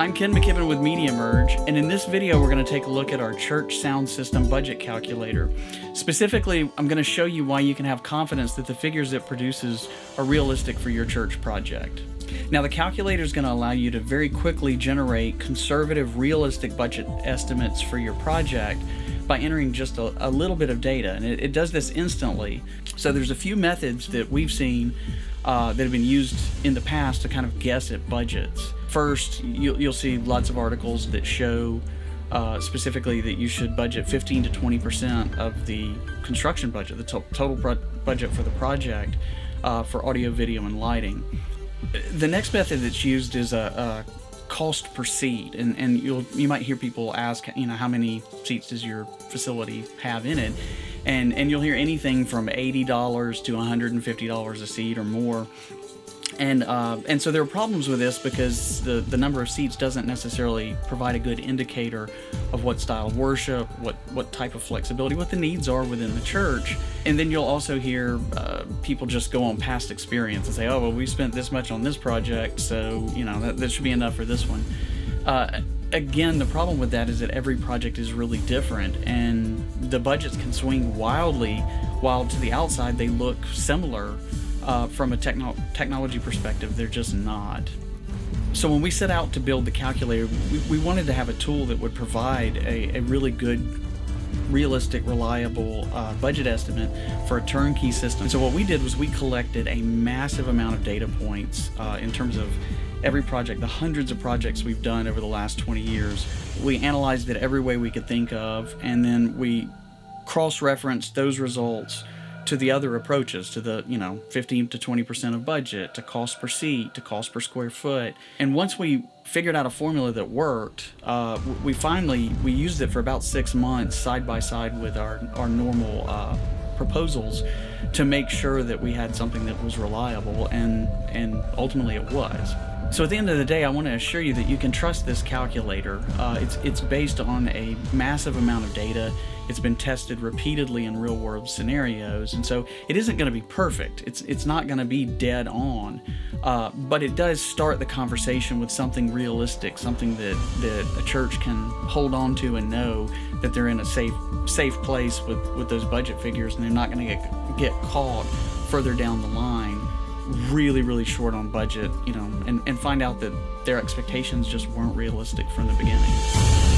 I'm Ken McKibben with MediaMerge, and in this video we're going to take a look at our church sound system budget calculator. Specifically, I'm going to show you why you can have confidence that the figures it produces are realistic for your church project. Now, the calculator is going to allow you to very quickly generate conservative, realistic budget estimates for your project by entering just a little bit of data, and it does this instantly. So there's a few methods that we've seen that have been used in the past to kind of guess at budgets. First, you'll see lots of articles that show specifically that you should budget 15 to 20% of the construction budget, the total budget for the project, for audio, video, and lighting. The next method that's used is a cost per seat, and you might hear people ask, how many seats does your facility have in it? And you'll hear anything from $80 to $150 a seat or more. And so there are problems with this because the number of seats doesn't necessarily provide a good indicator of what style of worship, what type of flexibility, what the needs are within the church. And then you'll also hear people just go on past experience and say, oh, well, we spent this much on this project, so that should be enough for this one. Again, the problem with that is that every project is really different, and the budgets can swing wildly, while to the outside they look similar. From a technology perspective, they're just not. So when we set out to build the calculator, we wanted to have a tool that would provide a really good, realistic, reliable budget estimate for a turnkey system. So what we did was we collected a massive amount of data points in terms of every project, the hundreds of projects we've done over the last 20 years. We analyzed it every way we could think of, and then we cross-referenced those results to the other approaches, to the 15 to 20% of budget, to cost per seat, to cost per square foot. And once we figured out a formula that worked, we used it for about 6 months side by side with our normal proposals to make sure that we had something that was reliable, and ultimately it was. So at the end of the day, I want to assure you that you can trust this calculator. It's based on a massive amount of data. It's been tested repeatedly in real-world scenarios, and so it isn't going to be perfect. It's not going to be dead on, but it does start the conversation with something realistic, something that a church can hold on to and know that they're in a safe place with those budget figures, and they're not going to get caught further down the line really short on budget, and find out that their expectations just weren't realistic from the beginning.